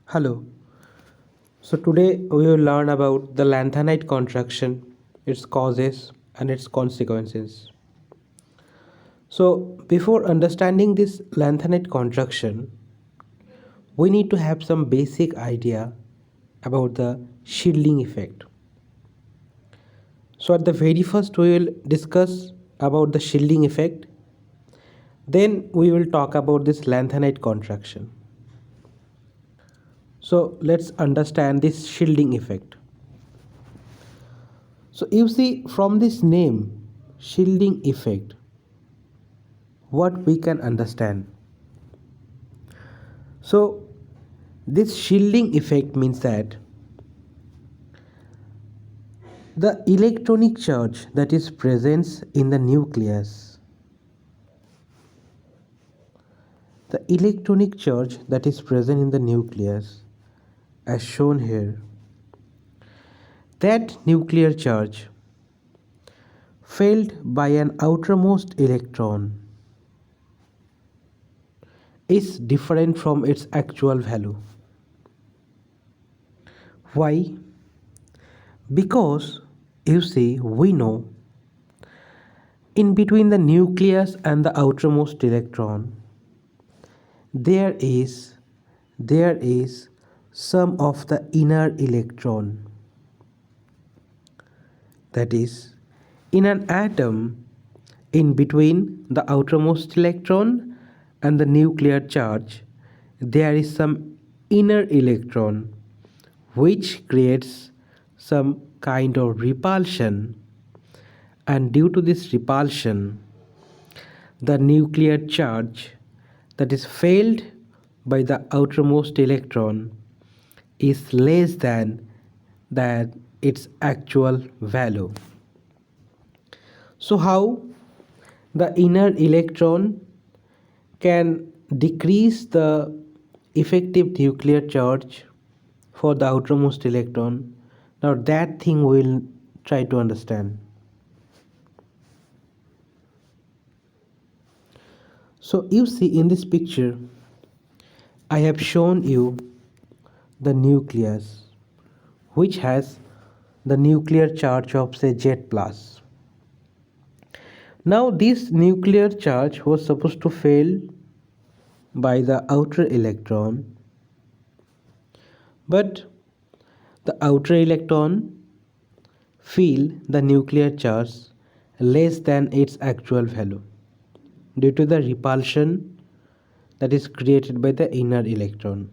Hello. So today we will learn about the lanthanide contraction, its causes and its consequences. So before understanding this lanthanide contraction, we need to have some basic idea about the shielding effect. So at the very first we will discuss about the shielding effect. Then we will talk about this lanthanide contraction. So let's understand this shielding effect. So you see from this name, shielding effect, what we can understand. So this shielding effect means that the electronic charge that is present in the nucleus, the electronic charge that is present in the nucleus as shown here, that nuclear charge filled by an outermost electron is different from its actual value. Why? Because you see, we know in between the nucleus and the outermost electron there is some of the inner electron. That is, in an atom, in between the outermost electron and the nuclear charge, there is some inner electron which creates some kind of repulsion, and due to this repulsion, the nuclear charge that is filled by the outermost electron is less than its actual value. So how the inner electron can decrease the effective nuclear charge for the outermost electron? Now that thing we'll try to understand. So you see in this picture I have shown you the nucleus which has the nuclear charge of say Z plus. Now this nuclear charge was supposed to fail by the outer electron, but the outer electron feel the nuclear charge less than its actual value due to the repulsion that is created by the inner electron.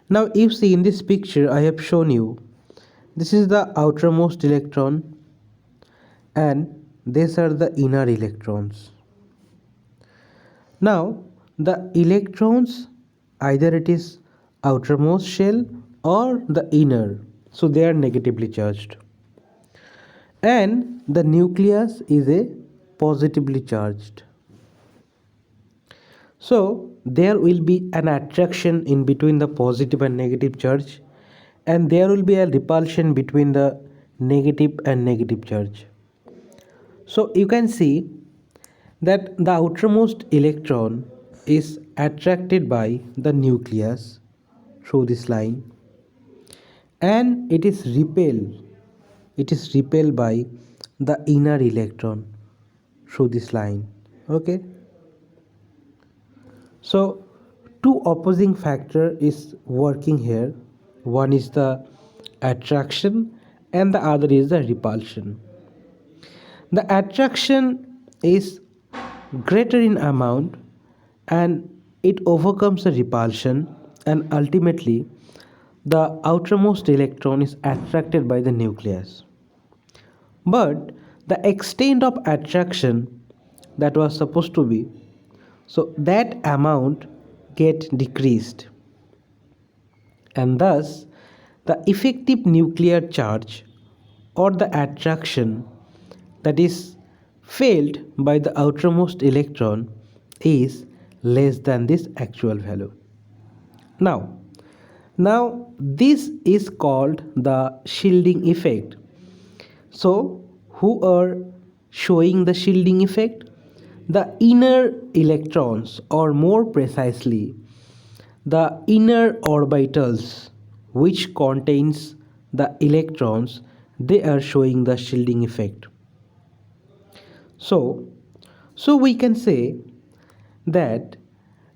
Now you see in this picture I have shown you, this is the outermost electron and these are the inner electrons. Now the electrons, either it is outermost shell or the inner, so they are negatively charged, and the nucleus is a positively charged. So there will be an attraction in between the positive and negative charge, and there will be a repulsion between the negative and negative charge. So you can see that the outermost electron is attracted by the nucleus through this line, and it is repelled by the inner electron through this line. Okay, so two opposing factor is working here. One is the attraction and the other is the repulsion. The attraction is greater in amount and it overcomes the repulsion, and ultimately the outermost electron is attracted by the nucleus. But the extent of attraction that was supposed to be, so that amount get decreased, and thus the effective nuclear charge or the attraction that is felt by the outermost electron is less than this actual value. Now this is called the shielding effect. So who are showing the shielding effect? The inner electrons, or more precisely the inner orbitals which contains the electrons, they are showing the shielding effect. So, we can say that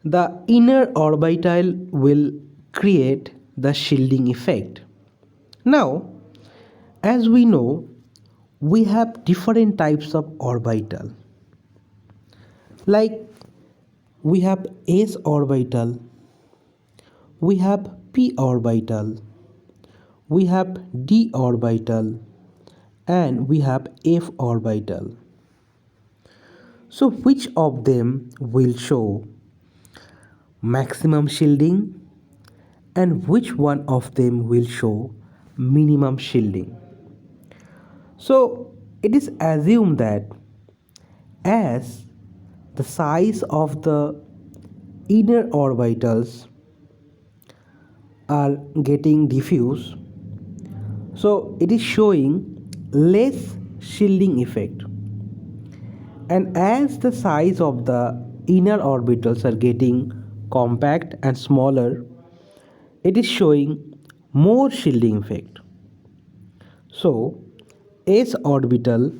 the inner orbital will create the shielding effect. Now, as we know, we have different types of orbital. Like we have s orbital, we have p orbital, we have d orbital, and we have f orbital. So which of them will show maximum shielding and which one of them will show minimum shielding? So it is assumed that as the size of the inner orbitals are getting diffuse, so it is showing less shielding effect, and as the size of the inner orbitals are getting compact and smaller, it is showing more shielding effect. So s orbital,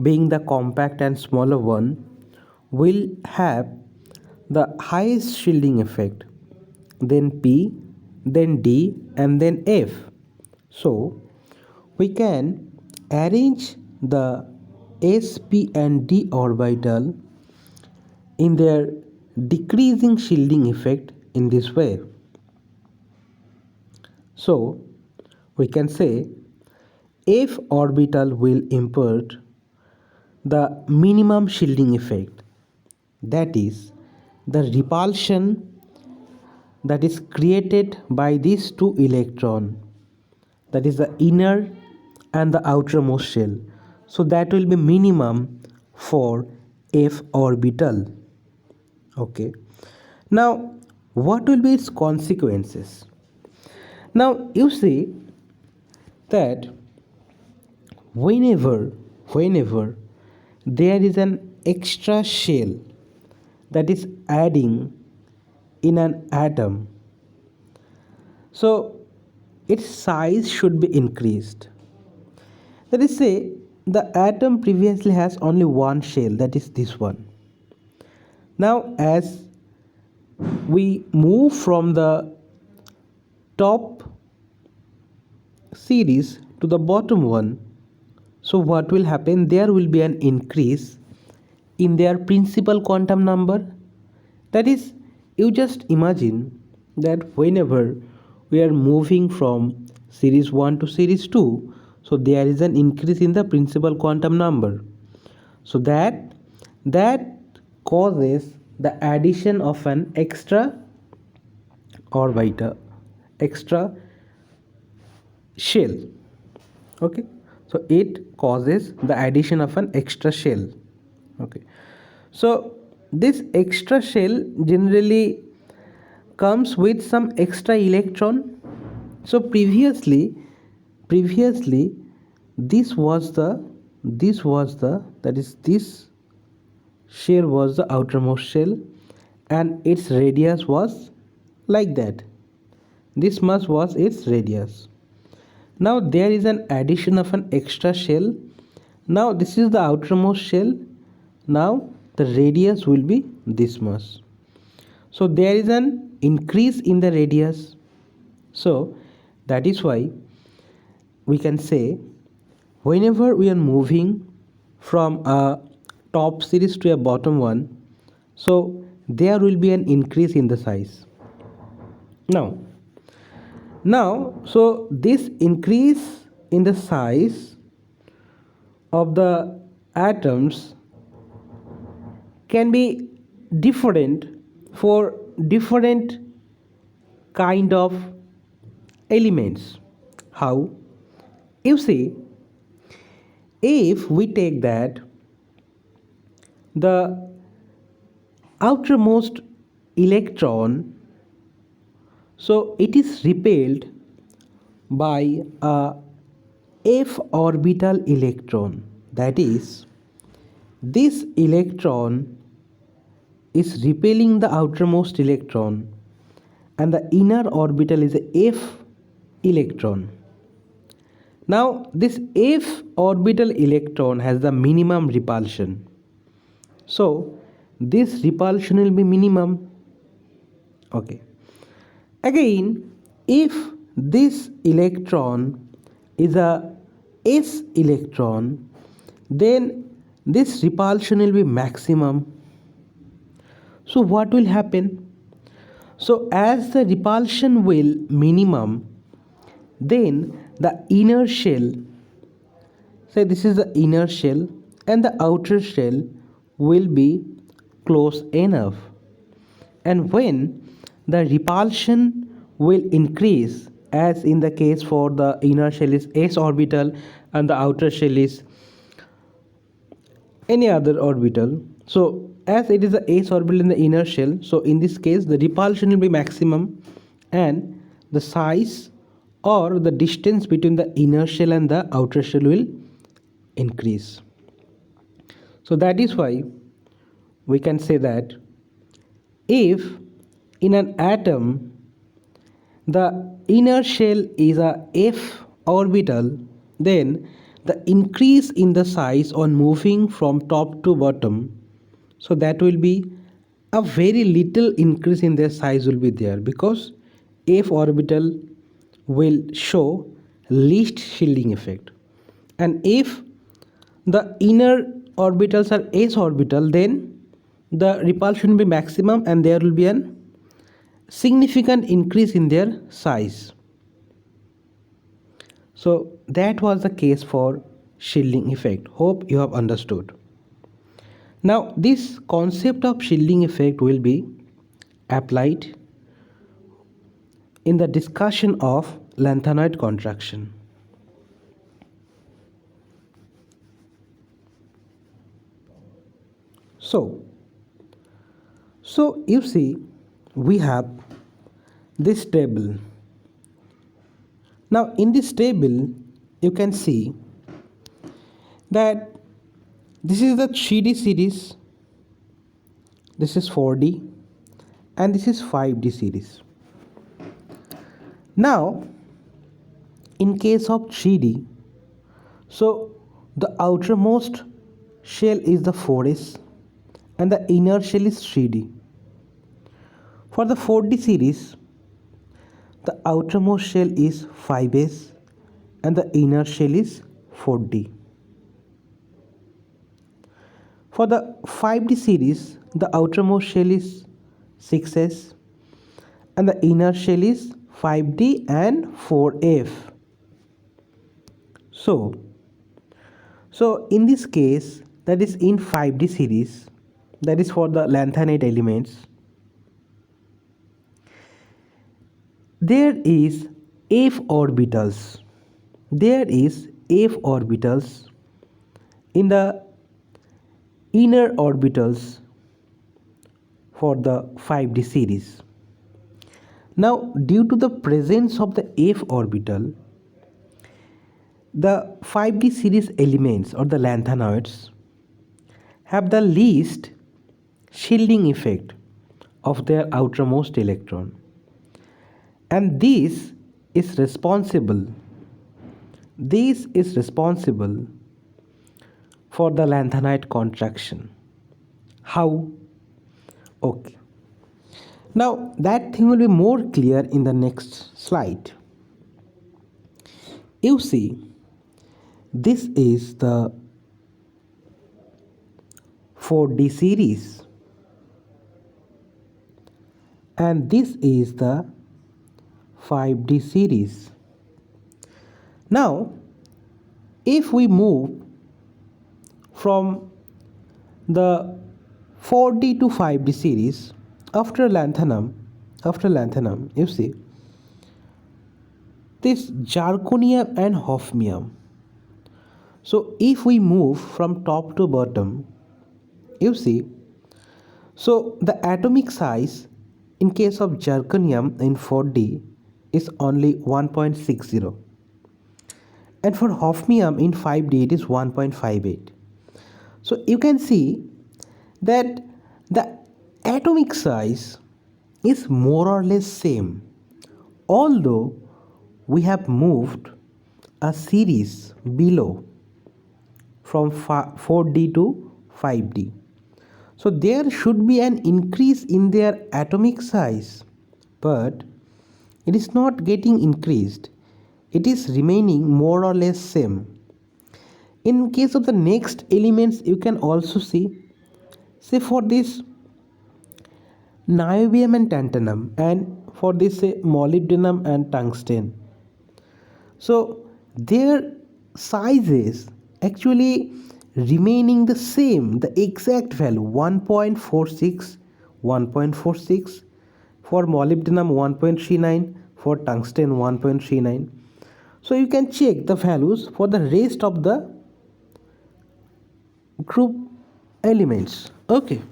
being the compact and smaller one, will have the highest shielding effect, then p, then d, and then f. So we can arrange the s, p, and d orbital in their decreasing shielding effect in this way. So we can say f orbital will impart the minimum shielding effect, that is the repulsion that is created by these two electrons, that is the inner and the outermost shell. So that will be minimum for f orbital. Okay, now what will be its consequences? Now you see that whenever there is an extra shell that is adding in an atom, so its size should be increased. That is, say the atom previously has only one shell, that is this one. Now as we move from the top series to the bottom one, so what will happen? There will be an increase in their principal quantum number. That is, you just imagine that whenever we are moving from series 1 to series 2, so there is an increase in the principal quantum number. So that causes the addition of an extra orbital, extra shell. Okay, so it causes the addition of an extra shell. Okay, so this extra shell generally comes with some extra electron. So previously this was the that is, this shell was the outermost shell and its radius was like that. This much was its radius. Now there is an addition of an extra shell. Now this is the outermost shell. Now the radius will be this much. So there is an increase in the radius. So that is why we can say whenever we are moving from a top series to a bottom one, so there will be an increase in the size. Now so this increase in the size of the atoms can be different for different kind of elements. How? You see, if we take that the outermost electron, so it is repelled by a f orbital electron, that is, this electron is repelling the outermost electron, and the inner orbital is a F electron. Now this F orbital electron has the minimum repulsion. So this repulsion will be minimum. Okay. Again, if this electron is a S electron, then this repulsion will be maximum. So what will happen? So as the repulsion will minimum, then the inner shell, say this is the inner shell, and the outer shell will be close enough. And when the repulsion will increase, as in the case for the inner shell is s orbital and the outer shell is any other orbital, so as it is the s orbital in the inner shell, so in this case the repulsion will be maximum and the size or the distance between the inner shell and the outer shell will increase. So that is why we can say that if in an atom the inner shell is a f orbital, then the increase in the size on moving from top to bottom, so that will be a very little increase in their size will be there, because f orbital will show least shielding effect. And if the inner orbitals are s orbital, then the repulsion will be maximum and there will be an significant increase in their size. So that was the case for shielding effect. Hope you have understood. Now this concept of shielding effect will be applied in the discussion of lanthanide contraction. So you see, we have this table. Now in this table you can see that this is the 3D series, this is 4D, and this is 5D series. Now in case of 3D, so the outermost shell is the 4s and the inner shell is 3D. For the 4D series, the outermost shell is 5s and the inner shell is 4D. For the 5D series, the outermost shell is 6s and the inner shell is 5D and 4f. So in this case, that is in 5D series, that is for the lanthanide elements, there is f orbitals. There is f orbitals in the inner orbitals for the 5D series. Now due to the presence of the f orbital, the 5D series elements or the lanthanoids have the least shielding effect of their outermost electron, and this is responsible for the lanthanide contraction. How? Okay, now that thing will be more clear in the next slide. You see, this is the 4D series and this is the 5D series. Now if we move from the 4D to 5D series after lanthanum, you see this zirconium and hafnium. So if we move from top to bottom, you see, so the atomic size in case of zirconium in 4D is only 1.60, and for hafnium in 5D it is 1.58. So you can see that the atomic size is more or less same, although we have moved a series below from 4D to 5D. So there should be an increase in their atomic size, but it is not getting increased. It is remaining more or less same. In case of the next elements, you can also see, say for this niobium and tantalum, and for this say molybdenum and tungsten. So their sizes actually remaining the same, the exact value 1.46, 1.46, for molybdenum 1.39, for tungsten 1.39. So you can check the values for the rest of the group elements. Okay.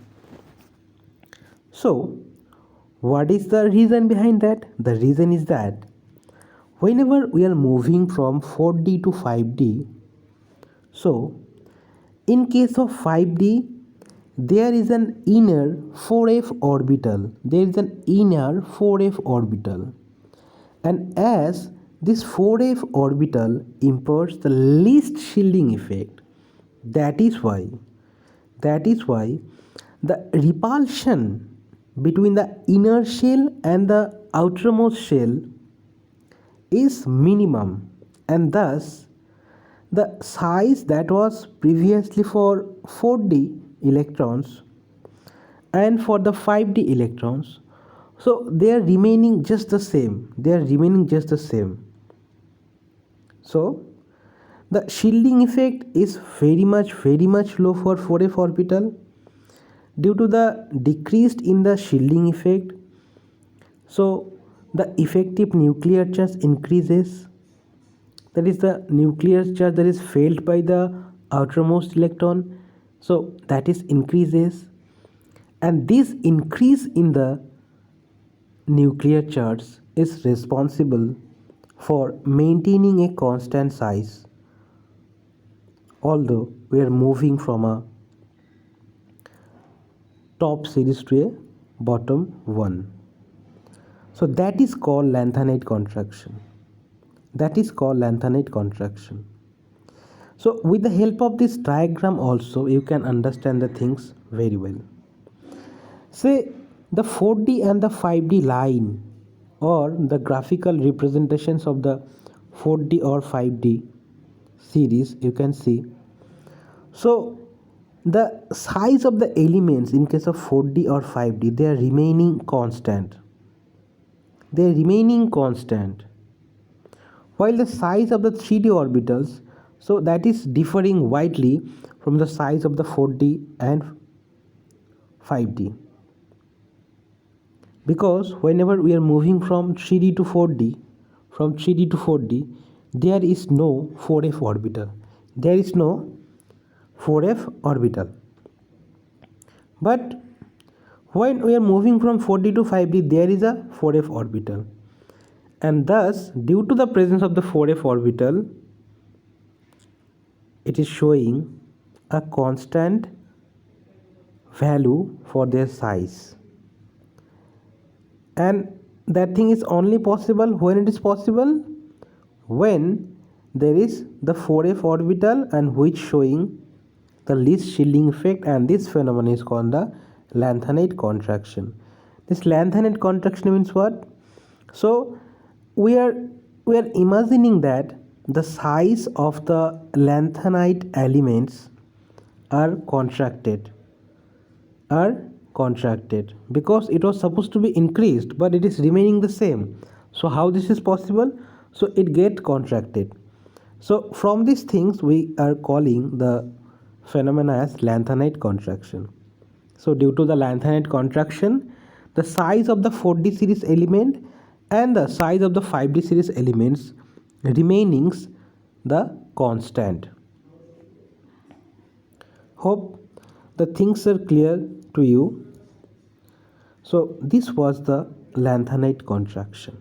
So what is the reason behind that? The reason is that whenever we are moving from 4D to 5D, so in case of 5D, there is an inner 4f orbital. There is an inner 4f orbital. And as this 4f orbital imparts the least shielding effect, that is why the repulsion between the inner shell and the outermost shell is minimum, and thus the size that was previously for 4D electrons and for the 5D electrons, so they are remaining just the same. So the shielding effect is very much low for 4f orbital. Due to the decreased in the shielding effect, so the effective nuclear charge increases. That is the nuclear charge that is felt by the outermost electron, so that is increases, and this increase in the nuclear charge is responsible for maintaining a constant size, although we are moving from a top series to a bottom one. So that is called Lanthanide contraction. So with the help of this diagram also you can understand the things very well. Say the 4D and the 5D line, or the graphical representations of the 4D or 5D series, you can see. So the size of the elements in case of 4D or 5D, they are remaining constant. While the size of the 3D orbitals, so that is differing widely from the size of the 4D and 5D. Because whenever we are moving from 3D to 4D, there is no 4f orbital. But when we are moving from 4D to 5D, there is a 4f orbital. And thus, due to the presence of the 4f orbital, it is showing a constant value for their size. And that thing is only possible when there is the 4f orbital and which showing the least shielding effect, and this phenomenon is called the Lanthanide contraction. This Lanthanide contraction means what? So we are imagining that the size of the lanthanide elements are contracted because it was supposed to be increased, but it is remaining the same. So how this is possible? So it get contracted. So from these things we are calling the phenomena as lanthanide contraction. So due to the lanthanide contraction, the size of the 4D series element and the size of the 5D series elements remainings the constant. Hope the things are clear to you. So this was the lanthanide contraction.